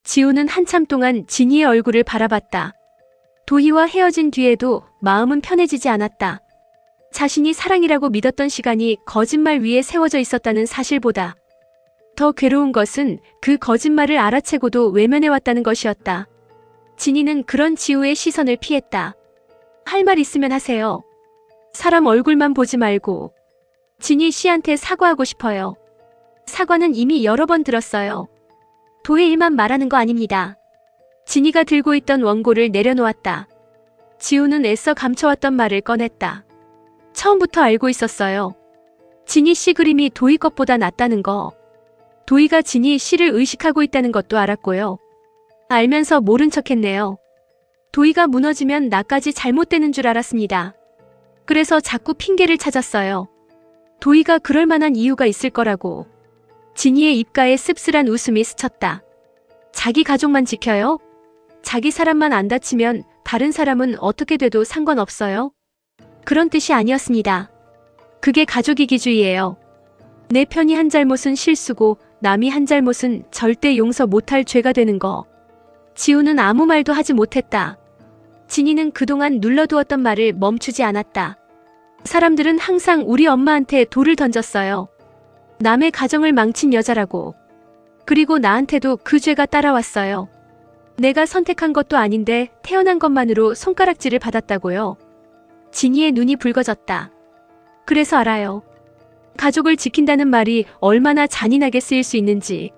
지우는 한참 동안 진이의 얼굴을 바라봤다. 도희와 헤어진 뒤에도 마음은 편해지지 않았다. 자신이 사랑이라고 믿었던 시간이 거짓말 위에 세워져 있었다는 사실보다 더 괴로운 것은 그 거짓말을 알아채고도 외면해왔다는 것이었다. 진이는 그런 지우의 시선을 피했다. 할 말 있으면 하세요. 사람 얼굴만 보지 말고. 진이 씨한테 사과하고 싶어요. 사과는 이미 여러 번 들었어요. 도희 일만 말하는 거 아닙니다. 진이가 들고 있던 원고를 내려놓았다. 지우는 애써 감춰왔던 말을 꺼냈다. 처음부터 알고 있었어요. 진이 씨 그림이 도희 것보다 낫다는 거. 도희가 진이 씨를 의식하고 있다는 것도 알았고요. 알면서 모른 척했네요. 도희가 무너지면 나까지 잘못되는 줄 알았습니다. 그래서 자꾸 핑계를 찾았어요. 도희가 그럴 만한 이유가 있을 거라고. 진이의 입가에 씁쓸한 웃음이 스쳤다. 자기 가족만 지켜요? 자기 사람만 안 다치면 다른 사람은 어떻게 돼도 상관없어요? 그런 뜻이 아니었습니다. 그게 가족이기주의예요. 내 편이 한 잘못은 실수고 남이 한 잘못은 절대 용서 못할 죄가 되는 거. 지우는 아무 말도 하지 못했다. 진이는 그동안 눌러두었던 말을 멈추지 않았다. 사람들은 항상 우리 엄마한테 돌을 던졌어요. 남의 가정을 망친 여자라고. 그리고 나한테도 그 죄가 따라왔어요. 내가 선택한 것도 아닌데 태어난 것만으로 손가락질을 받았다고요. 진이의 눈이 붉어졌다. 그래서 알아요. 가족을 지킨다는 말이 얼마나 잔인하게 쓰일 수 있는지.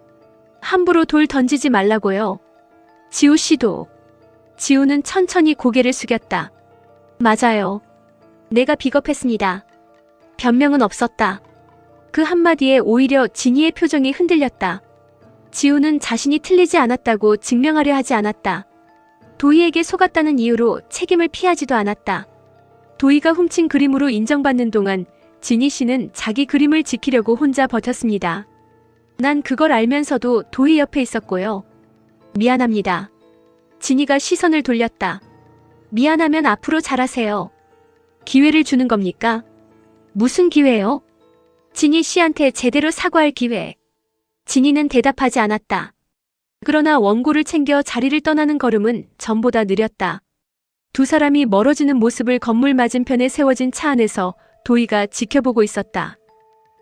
함부로 돌 던지지 말라고요. 지우 씨도. 지우는 천천히 고개를 숙였다. 맞아요. 내가 비겁했습니다. 변명은 없었다. 그 한마디에 오히려 진이의 표정이 흔들렸다. 지우는 자신이 틀리지 않았다고 증명하려 하지 않았다. 도희에게 속았다는 이유로 책임을 피하지도 않았다. 도희가 훔친 그림으로 인정받는 동안 진이 씨는 자기 그림을 지키려고 혼자 버텼습니다. 난 그걸 알면서도 도희 옆에 있었고요. 미안합니다. 진이가 시선을 돌렸다. 미안하면 앞으로 잘하세요. 기회를 주는 겁니까? 무슨 기회요? 진이 씨한테 제대로 사과할 기회. 진이는 대답하지 않았다. 그러나 원고를 챙겨 자리를 떠나는 걸음은 전보다 느렸다. 두 사람이 멀어지는 모습을 건물 맞은편에 세워진 차 안에서 도희가 지켜보고 있었다.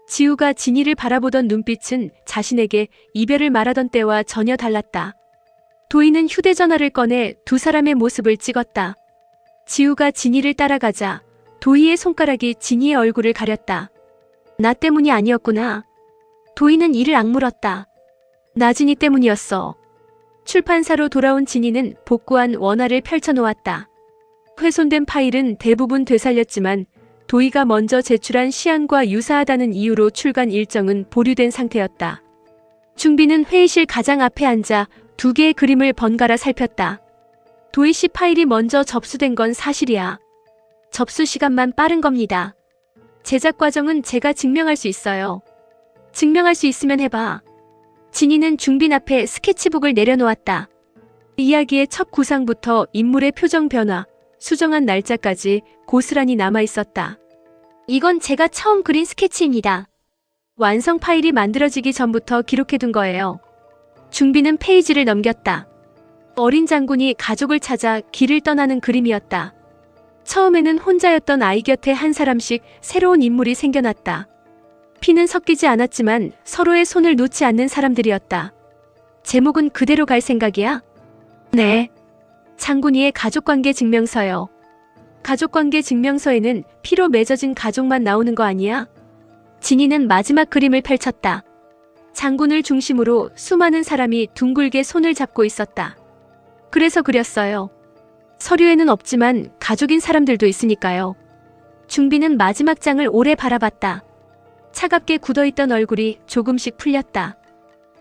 지우가 진이를 바라보던 눈빛은 자신에게 이별을 말하던 때와 전혀 달랐다. 도희는 휴대전화를 꺼내 두 사람의 모습을 찍었다. 지우가 진이를 따라가자 도희의 손가락이 진이의 얼굴을 가렸다. 나 때문이 아니었구나. 도희는 이를 악물었다. 나 진이 때문이었어. 출판사로 돌아온 진이는 복구한 원화를 펼쳐놓았다. 훼손된 파일은 대부분 되살렸지만 도희가 먼저 제출한 시안과 유사하다는 이유로 출간 일정은 보류된 상태였다. 중비는 회의실 가장 앞에 앉아 두 개의 그림을 번갈아 살폈다. 도희 씨 파일이 먼저 접수된 건 사실이야. 접수 시간만 빠른 겁니다. 제작 과정은 제가 증명할 수 있어요. 증명할 수 있으면 해봐. 진이는 중빈 앞에 스케치북을 내려놓았다. 이야기의 첫 구상부터 인물의 표정 변화, 수정한 날짜까지 고스란히 남아있었다. 이건 제가 처음 그린 스케치입니다. 완성 파일이 만들어지기 전부터 기록해둔 거예요. 중빈은 페이지를 넘겼다. 어린 장군이 가족을 찾아 길을 떠나는 그림이었다. 처음에는 혼자였던 아이 곁에 한 사람씩 새로운 인물이 생겨났다. 피는 섞이지 않았지만 서로의 손을 놓지 않는 사람들이었다. 제목은 그대로 갈 생각이야? 네. 장군이의 가족관계 증명서요. 가족관계 증명서에는 피로 맺어진 가족만 나오는 거 아니야? 진이는 마지막 그림을 펼쳤다. 장군을 중심으로 수많은 사람이 둥글게 손을 잡고 있었다. 그래서 그렸어요. 서류에는 없지만 가족인 사람들도 있으니까요. 중비는 마지막 장을 오래 바라봤다. 차갑게 굳어있던 얼굴이 조금씩 풀렸다.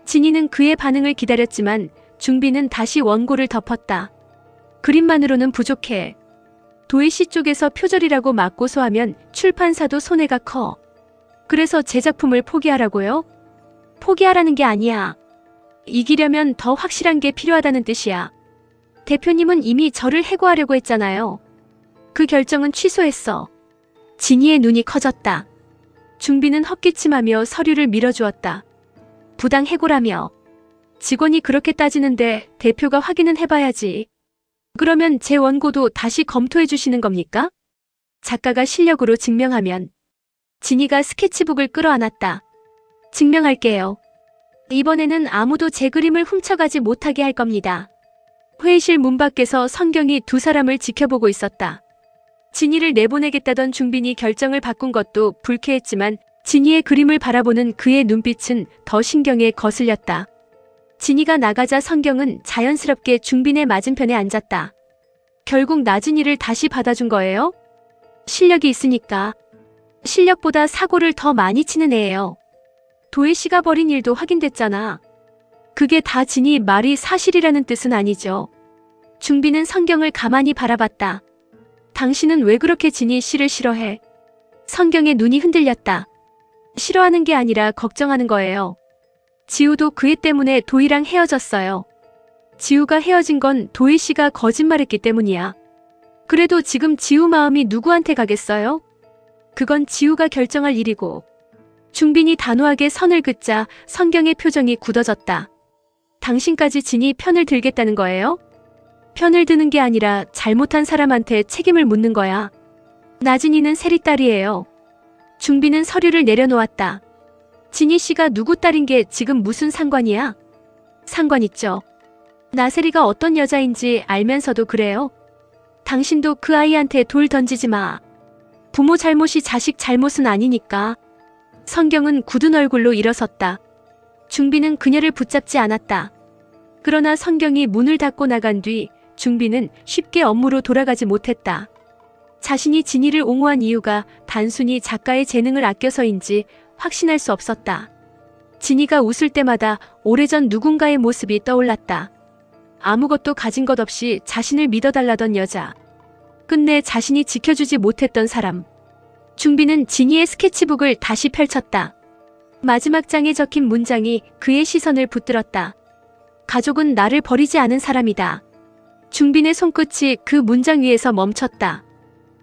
진이는 그의 반응을 기다렸지만 중비는 다시 원고를 덮었다. 그림만으로는 부족해. 도희 씨 쪽에서 표절이라고 맞고소하면 출판사도 손해가 커. 그래서 제 작품을 포기하라고요? 포기하라는 게 아니야. 이기려면 더 확실한 게 필요하다는 뜻이야. 대표님은 이미 저를 해고하려고 했잖아요. 그 결정은 취소했어. 진이의 눈이 커졌다. 중비는 헛기침하며 서류를 밀어주었다. 부당 해고라며. 직원이 그렇게 따지는데 대표가 확인은 해봐야지. 그러면 제 원고도 다시 검토해 주시는 겁니까? 작가가 실력으로 증명하면. 진이가 스케치북을 끌어안았다. 증명할게요. 이번에는 아무도 제 그림을 훔쳐가지 못하게 할 겁니다. 회의실 문 밖에서 선경이 두 사람을 지켜보고 있었다. 진이를 내보내겠다던 중빈이 결정을 바꾼 것도 불쾌했지만 진이의 그림을 바라보는 그의 눈빛은 더 신경에 거슬렸다. 진이가 나가자 선경은 자연스럽게 중빈의 맞은편에 앉았다. 결국 낮은 일을 다시 받아준 거예요? 실력이 있으니까. 실력보다 사고를 더 많이 치는 애예요. 도혜 씨가 벌인 일도 확인됐잖아. 그게 다 진이 말이 사실이라는 뜻은 아니죠. 중빈은 선경을 가만히 바라봤다. 당신은 왜 그렇게 진이 씨를 싫어해? 선경의 눈이 흔들렸다. 싫어하는 게 아니라 걱정하는 거예요. 지우도 그 애 때문에 도희랑 헤어졌어요. 지우가 헤어진 건 도희 씨가 거짓말했기 때문이야. 그래도 지금 지우 마음이 누구한테 가겠어요? 그건 지우가 결정할 일이고. 중빈이 단호하게 선을 긋자 선경의 표정이 굳어졌다. 당신까지 진이 편을 들겠다는 거예요? 편을 드는 게 아니라 잘못한 사람한테 책임을 묻는 거야. 나진이는 세리 딸이에요. 중빈은 서류를 내려놓았다. 진희 씨가 누구 딸인 게 지금 무슨 상관이야? 상관 있죠. 나세리가 어떤 여자인지 알면서도 그래요? 당신도 그 아이한테 돌 던지지 마. 부모 잘못이 자식 잘못은 아니니까. 선경은 굳은 얼굴로 일어섰다. 중빈은 그녀를 붙잡지 않았다. 그러나 선경이 문을 닫고 나간 뒤 중빈은 쉽게 업무로 돌아가지 못했다. 자신이 진이를 옹호한 이유가 단순히 작가의 재능을 아껴서인지 확신할 수 없었다. 진이가 웃을 때마다 오래전 누군가의 모습이 떠올랐다. 아무것도 가진 것 없이 자신을 믿어달라던 여자. 끝내 자신이 지켜주지 못했던 사람. 중빈은 진이의 스케치북을 다시 펼쳤다. 마지막 장에 적힌 문장이 그의 시선을 붙들었다. 가족은 나를 버리지 않은 사람이다. 중빈의 손끝이 그 문장 위에서 멈췄다.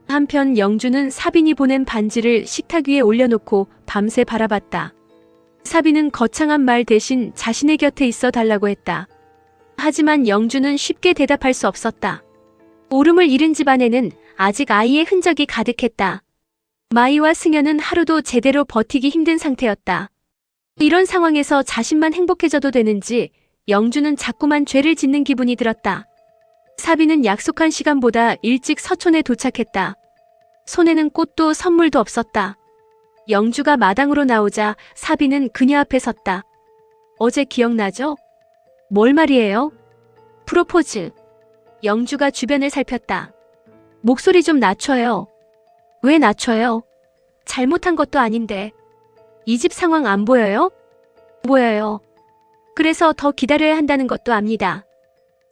한편 영주는 사빈이 보낸 반지를 식탁 위에 올려놓고 밤새 바라봤다. 사빈은 거창한 말 대신 자신의 곁에 있어 달라고 했다. 하지만 영주는 쉽게 대답할 수 없었다. 오름을 잃은 집안에는 아직 아이의 흔적이 가득했다. 마이와 승현은 하루도 제대로 버티기 힘든 상태였다. 이런 상황에서 자신만 행복해져도 되는지 영주는 자꾸만 죄를 짓는 기분이 들었다. 사비는 약속한 시간보다 일찍 서촌에 도착했다. 손에는 꽃도 선물도 없었다. 영주가 마당으로 나오자 사비는 그녀 앞에 섰다. 어제 기억나죠? 뭘 말이에요? 프로포즈. 영주가 주변을 살폈다. 목소리 좀 낮춰요. 왜 낮춰요? 잘못한 것도 아닌데. 이 집 상황 안 보여요? 보여요. 그래서 더 기다려야 한다는 것도 압니다.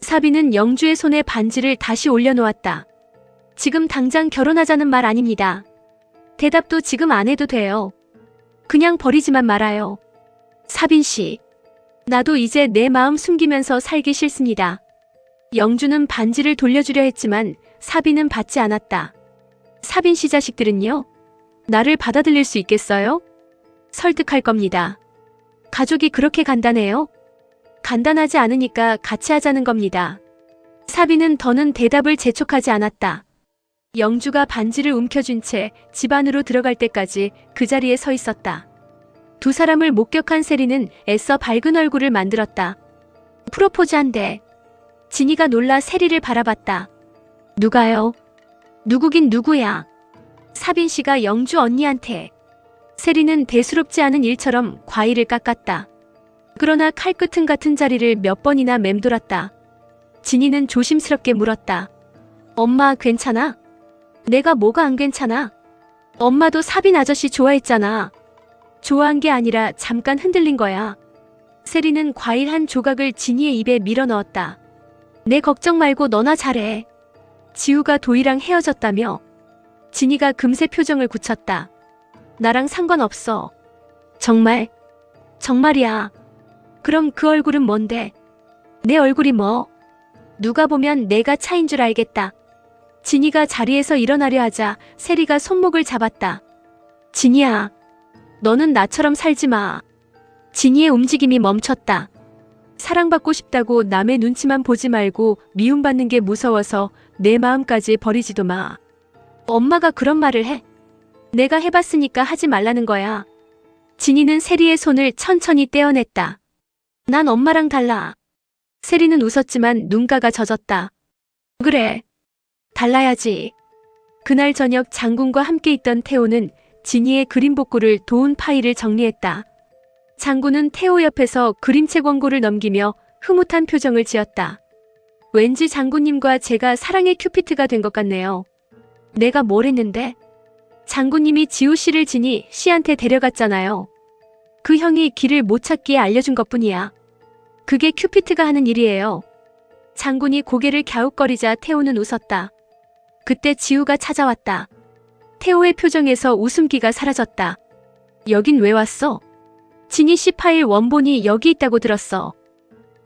사비는 영주의 손에 반지를 다시 올려놓았다. 지금 당장 결혼하자는 말 아닙니다. 대답도 지금 안 해도 돼요. 그냥 버리지만 말아요. 사빈 씨. 나도 이제 내 마음 숨기면서 살기 싫습니다. 영주는 반지를 돌려주려 했지만 사빈은 받지 않았다. 사빈 씨 자식들은요? 나를 받아들일 수 있겠어요? 설득할 겁니다. 가족이 그렇게 간단해요? 간단하지 않으니까 같이 하자는 겁니다. 사비는 더는 대답을 재촉하지 않았다. 영주가 반지를 움켜쥔 채 집 안으로 들어갈 때까지 그 자리에 서 있었다. 두 사람을 목격한 세리는 애써 밝은 얼굴을 만들었다. 프로포즈 한대. 진이가 놀라 세리를 바라봤다. 누가요? 누구긴 누구야? 사빈 씨가 영주 언니한테. 세리는 대수롭지 않은 일처럼 과일을 깎았다. 그러나 칼끝은 같은 자리를 몇 번이나 맴돌았다. 진이는 조심스럽게 물었다. 엄마 괜찮아? 내가 뭐가 안 괜찮아? 엄마도 사빈 아저씨 좋아했잖아. 좋아한 게 아니라 잠깐 흔들린 거야. 세리는 과일 한 조각을 진이의 입에 밀어 넣었다. 내 걱정 말고 너나 잘해. 지우가 도희랑 헤어졌다며. 진이가 금세 표정을 굳혔다. 나랑 상관없어. 정말? 정말이야. 그럼 그 얼굴은 뭔데? 내 얼굴이 뭐? 누가 보면 내가 차인 줄 알겠다. 진이가 자리에서 일어나려 하자 세리가 손목을 잡았다. 진이야. 너는 나처럼 살지 마. 진이의 움직임이 멈췄다. 사랑받고 싶다고 남의 눈치만 보지 말고 미움받는 게 무서워서 내 마음까지 버리지도 마. 엄마가 그런 말을 해. 내가 해봤으니까 하지 말라는 거야. 진이는 세리의 손을 천천히 떼어냈다. 난 엄마랑 달라. 세리는 웃었지만 눈가가 젖었다. 그래. 달라야지. 그날 저녁 장군과 함께 있던 태호는 진이의 그림 복구를 도운 파일을 정리했다. 장군은 태호 옆에서 그림체 권고를 넘기며 흐뭇한 표정을 지었다. 왠지 장군님과 제가 사랑의 큐피트가 된 것 같네요. 내가 뭘 했는데? 장군님이 지우 씨를 진이 씨한테 데려갔잖아요. 그 형이 길을 못 찾기에 알려준 것뿐이야. 그게 큐피트가 하는 일이에요. 장군이 고개를 갸웃거리자 태호는 웃었다. 그때 지우가 찾아왔다. 태호의 표정에서 웃음기가 사라졌다. 여긴 왜 왔어? 진이 씨 파일 원본이 여기 있다고 들었어.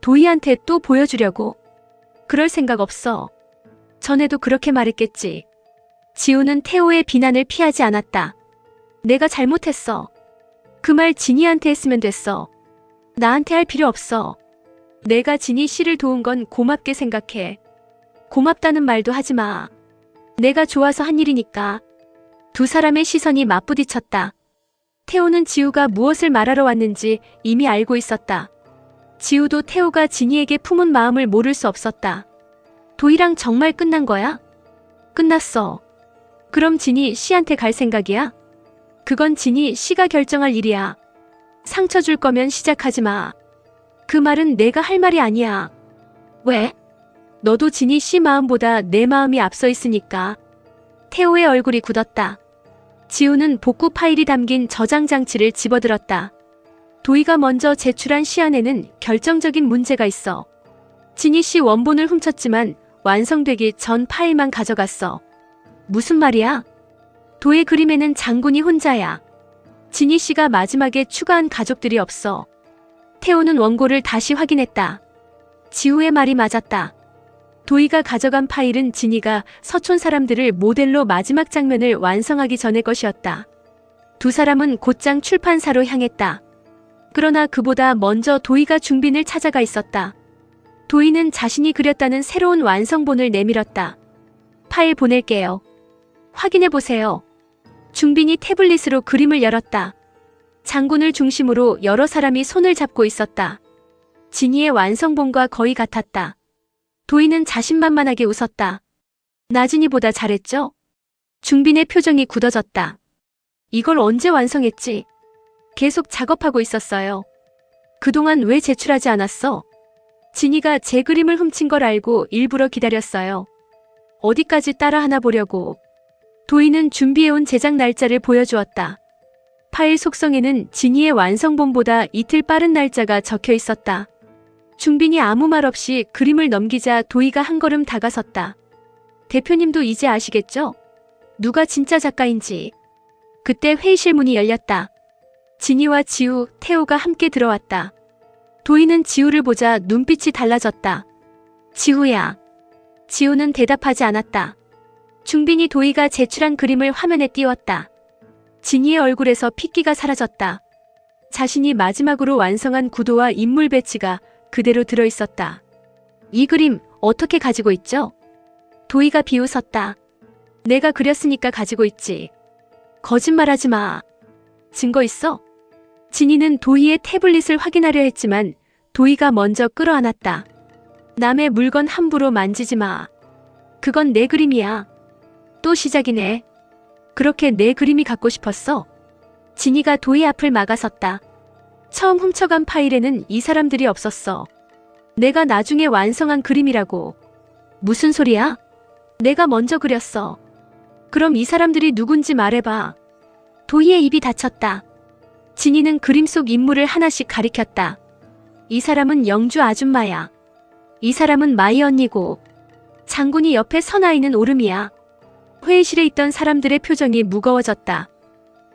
도희한테 또 보여주려고. 그럴 생각 없어. 전에도 그렇게 말했겠지. 지우는 태호의 비난을 피하지 않았다. 내가 잘못했어. 그 말 진이한테 했으면 됐어. 나한테 할 필요 없어. 내가 진이 씨를 도운 건 고맙게 생각해. 고맙다는 말도 하지 마. 내가 좋아서 한 일이니까. 두 사람의 시선이 맞부딪혔다. 태호는 지우가 무엇을 말하러 왔는지 이미 알고 있었다. 지우도 태호가 진이에게 품은 마음을 모를 수 없었다. 도희랑 정말 끝난 거야? 끝났어. 그럼 진이 씨한테 갈 생각이야? 그건 진이 씨가 결정할 일이야. 상처 줄 거면 시작하지 마. 그 말은 내가 할 말이 아니야. 왜? 너도 진이 씨 마음보다 내 마음이 앞서 있으니까. 태호의 얼굴이 굳었다. 지우는 복구 파일이 담긴 저장 장치를 집어들었다. 도희가 먼저 제출한 시안에는 결정적인 문제가 있어. 진이 씨 원본을 훔쳤지만 완성되기 전 파일만 가져갔어. 무슨 말이야? 도의 그림에는 장군이 혼자야. 진이 씨가 마지막에 추가한 가족들이 없어. 태호는 원고를 다시 확인했다. 지우의 말이 맞았다. 도희가 가져간 파일은 진이가 서촌 사람들을 모델로 마지막 장면을 완성하기 전의 것이었다. 두 사람은 곧장 출판사로 향했다. 그러나 그보다 먼저 도희가 중빈을 찾아가 있었다. 도희는 자신이 그렸다는 새로운 완성본을 내밀었다. 파일 보낼게요. 확인해보세요. 중빈이 태블릿으로 그림을 열었다. 장군을 중심으로 여러 사람이 손을 잡고 있었다. 진이의 완성본과 거의 같았다. 도희는 자신만만하게 웃었다. 나진이보다 잘했죠? 중빈의 표정이 굳어졌다. 이걸 언제 완성했지? 계속 작업하고 있었어요. 그동안 왜 제출하지 않았어? 진이가 제 그림을 훔친 걸 알고 일부러 기다렸어요. 어디까지 따라하나 보려고. 도희는 준비해온 제작 날짜를 보여주었다. 파일 속성에는 진이의 완성본보다 이틀 빠른 날짜가 적혀 있었다. 중빈이 아무 말 없이 그림을 넘기자 도희가 한 걸음 다가섰다. 대표님도 이제 아시겠죠? 누가 진짜 작가인지. 그때 회의실 문이 열렸다. 진이와 지우, 태호가 함께 들어왔다. 도희는 지우를 보자 눈빛이 달라졌다. 지우야. 지우는 대답하지 않았다. 중빈이 도희가 제출한 그림을 화면에 띄웠다. 진이의 얼굴에서 핏기가 사라졌다. 자신이 마지막으로 완성한 구도와 인물 배치가 그대로 들어있었다. 이 그림 어떻게 가지고 있죠? 도희가 비웃었다. 내가 그렸으니까 가지고 있지. 거짓말하지 마. 증거 있어? 진이는 도희의 태블릿을 확인하려 했지만 도희가 먼저 끌어안았다. 남의 물건 함부로 만지지 마. 그건 내 그림이야. 또 시작이네. 그렇게 내 그림이 갖고 싶었어? 진이가 도희 앞을 막아섰다. 처음 훔쳐간 파일에는 이 사람들이 없었어. 내가 나중에 완성한 그림이라고. 무슨 소리야? 내가 먼저 그렸어. 그럼 이 사람들이 누군지 말해봐. 도희의 입이 닫혔다. 진이는 그림 속 인물을 하나씩 가리켰다. 이 사람은 영주 아줌마야. 이 사람은 마이 언니고. 장군이 옆에 선 아이는 오름이야. 회의실에 있던 사람들의 표정이 무거워졌다.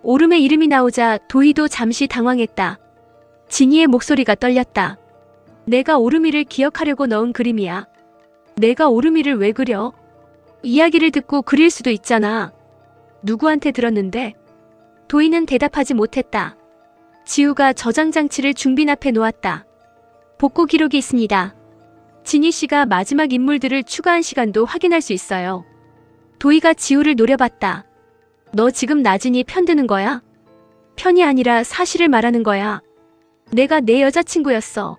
오름의 이름이 나오자 도희도 잠시 당황했다. 진이의 목소리가 떨렸다. 내가 오름이를 기억하려고 넣은 그림이야. 내가 오름이를 왜 그려? 이야기를 듣고 그릴 수도 있잖아. 누구한테 들었는데? 도희는 대답하지 못했다. 지우가 저장 장치를 중빈 앞에 놓았다. 복구 기록이 있습니다. 진희 씨가 마지막 인물들을 추가한 시간도 확인할 수 있어요. 도희가 지우를 노려봤다. 너 지금 나진이 편드는 거야? 편이 아니라 사실을 말하는 거야. 내가 내 여자친구였어.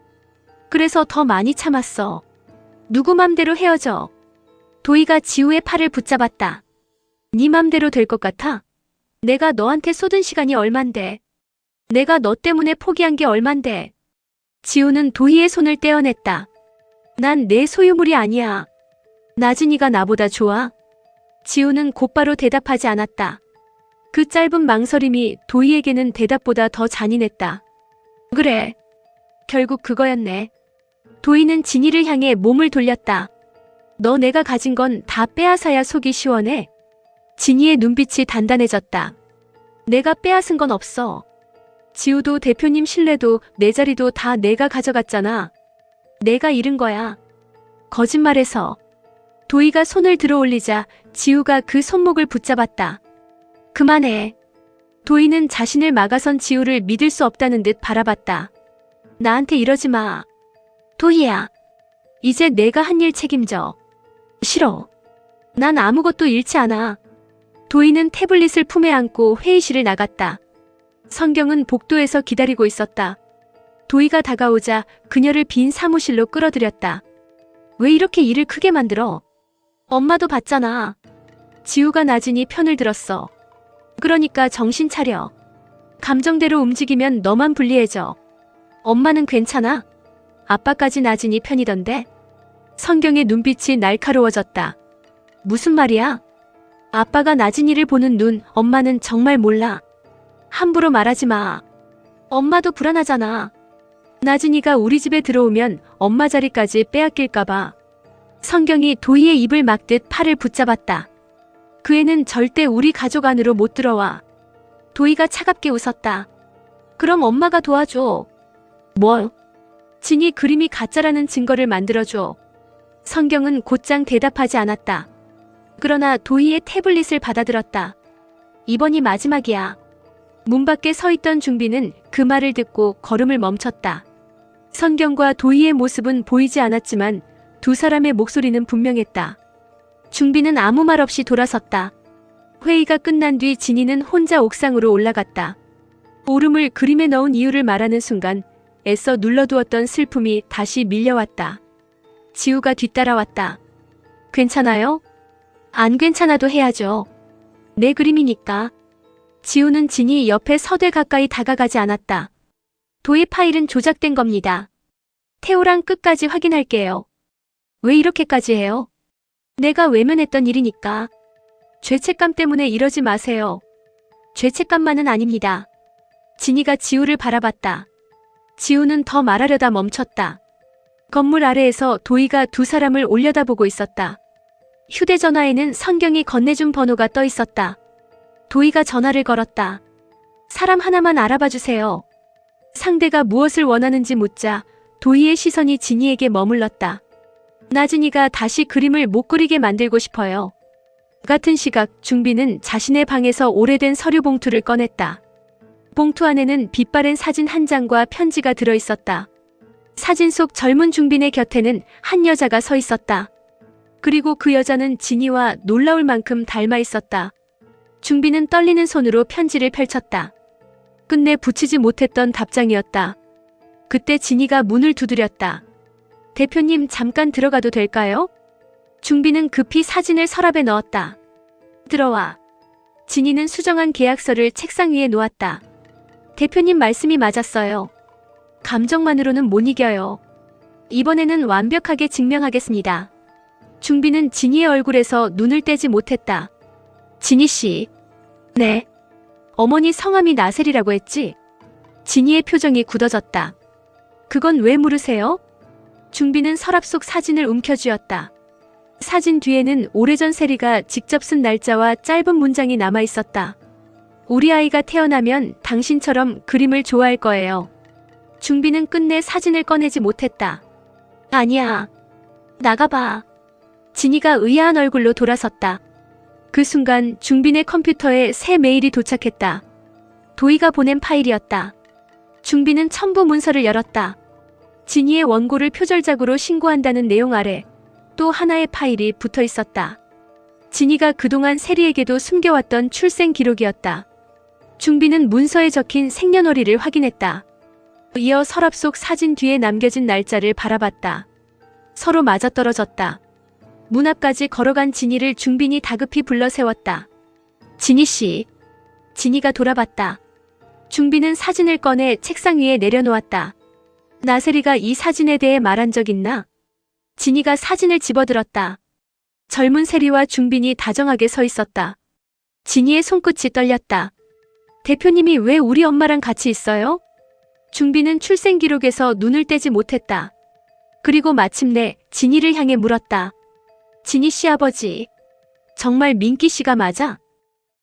그래서 더 많이 참았어. 누구 맘대로 헤어져. 도희가 지우의 팔을 붙잡았다. 네 맘대로 될 것 같아? 내가 너한테 쏟은 시간이 얼만데. 내가 너 때문에 포기한 게 얼만데. 지우는 도희의 손을 떼어냈다. 난 내 소유물이 아니야. 나진이가 나보다 좋아? 지우는 곧바로 대답하지 않았다. 그 짧은 망설임이 도희에게는 대답보다 더 잔인했다. 그래. 결국 그거였네. 도희는 진희를 향해 몸을 돌렸다. 너 내가 가진 건 다 빼앗아야 속이 시원해. 진희의 눈빛이 단단해졌다. 내가 빼앗은 건 없어. 지우도 대표님 신뢰도 내 자리도 다 내가 가져갔잖아. 내가 잃은 거야. 거짓말해서. 도희가 손을 들어 올리자 지우가 그 손목을 붙잡았다. 그만해. 도희는 자신을 막아선 지우를 믿을 수 없다는 듯 바라봤다. 나한테 이러지 마. 도희야. 이제 내가 한 일 책임져. 싫어. 난 아무것도 잃지 않아. 도희는 태블릿을 품에 안고 회의실을 나갔다. 성경은 복도에서 기다리고 있었다. 도희가 다가오자 그녀를 빈 사무실로 끌어들였다. 왜 이렇게 일을 크게 만들어? 엄마도 봤잖아. 지우가 나진이 편을 들었어. 그러니까 정신 차려. 감정대로 움직이면 너만 불리해져. 엄마는 괜찮아? 아빠까지 나진이 편이던데? 성경의 눈빛이 날카로워졌다. 무슨 말이야? 아빠가 나진이를 보는 눈, 엄마는 정말 몰라. 함부로 말하지 마. 엄마도 불안하잖아. 나진이가 우리 집에 들어오면 엄마 자리까지 빼앗길까봐. 성경이 도희의 입을 막듯 팔을 붙잡았다. 그 애는 절대 우리 가족 안으로 못 들어와. 도희가 차갑게 웃었다. 그럼 엄마가 도와줘. 뭐? 진이 그림이 가짜라는 증거를 만들어줘. 성경은 곧장 대답하지 않았다. 그러나 도희의 태블릿을 받아들었다. 이번이 마지막이야. 문 밖에 서 있던 중비는 그 말을 듣고 걸음을 멈췄다. 성경과 도희의 모습은 보이지 않았지만 두 사람의 목소리는 분명했다. 중비는 아무 말 없이 돌아섰다. 회의가 끝난 뒤 진이는 혼자 옥상으로 올라갔다. 오름을 그림에 넣은 이유를 말하는 순간 애써 눌러두었던 슬픔이 다시 밀려왔다. 지우가 뒤따라왔다. 괜찮아요? 안 괜찮아도 해야죠. 내 그림이니까. 지우는 진이 옆에 서되 가까이 다가가지 않았다. 도희 파일은 조작된 겁니다. 태호랑 끝까지 확인할게요. 왜 이렇게까지 해요? 내가 외면했던 일이니까. 죄책감 때문에 이러지 마세요. 죄책감만은 아닙니다. 진이가 지우를 바라봤다. 지우는 더 말하려다 멈췄다. 건물 아래에서 도희가 두 사람을 올려다보고 있었다. 휴대전화에는 성경이 건네준 번호가 떠 있었다. 도희가 전화를 걸었다. 사람 하나만 알아봐 주세요. 상대가 무엇을 원하는지 묻자 도희의 시선이 진이에게 머물렀다. 나진이가 다시 그림을 못 그리게 만들고 싶어요. 같은 시각 중비는 자신의 방에서 오래된 서류 봉투를 꺼냈다. 봉투 안에는 빛바랜 사진 한 장과 편지가 들어있었다. 사진 속 젊은 중빈의 곁에는 한 여자가 서 있었다. 그리고 그 여자는 진이와 놀라울 만큼 닮아 있었다. 중빈은 떨리는 손으로 편지를 펼쳤다. 끝내 붙이지 못했던 답장이었다. 그때 진이가 문을 두드렸다. 대표님 잠깐 들어가도 될까요? 중빈은 급히 사진을 서랍에 넣었다. 들어와. 진이는 수정한 계약서를 책상 위에 놓았다. 대표님 말씀이 맞았어요. 감정만으로는 못 이겨요. 이번에는 완벽하게 증명하겠습니다. 중빈은 진이의 얼굴에서 눈을 떼지 못했다. 진희 씨. 네. 어머니 성함이 나셀이라고 했지? 진이의 표정이 굳어졌다. 그건 왜 물으세요? 중빈은 서랍 속 사진을 움켜쥐었다. 사진 뒤에는 오래전 세리가 직접 쓴 날짜와 짧은 문장이 남아 있었다. 우리 아이가 태어나면 당신처럼 그림을 좋아할 거예요. 중빈은 끝내 사진을 꺼내지 못했다. 아니야. 나가봐. 진이가 의아한 얼굴로 돌아섰다. 그 순간 중빈의 컴퓨터에 새 메일이 도착했다. 도희가 보낸 파일이었다. 중빈은 첨부 문서를 열었다. 진이의 원고를 표절작으로 신고한다는 내용 아래 또 하나의 파일이 붙어 있었다. 진이가 그동안 세리에게도 숨겨왔던 출생 기록이었다. 중비는 문서에 적힌 생년월일을 확인했다. 이어 서랍 속 사진 뒤에 남겨진 날짜를 바라봤다. 서로 맞아떨어졌다. 문 앞까지 걸어간 진이를 중빈이 다급히 불러 세웠다. 진이 씨. 진이가 돌아봤다. 중빈은 사진을 꺼내 책상 위에 내려놓았다. 나세리가 이 사진에 대해 말한 적 있나? 진이가 사진을 집어들었다. 젊은 세리와 중빈이 다정하게 서 있었다. 진이의 손끝이 떨렸다. 대표님이 왜 우리 엄마랑 같이 있어요? 중빈은 출생 기록에서 눈을 떼지 못했다. 그리고 마침내 진이를 향해 물었다. 진이 씨 아버지, 정말 민기 씨가 맞아?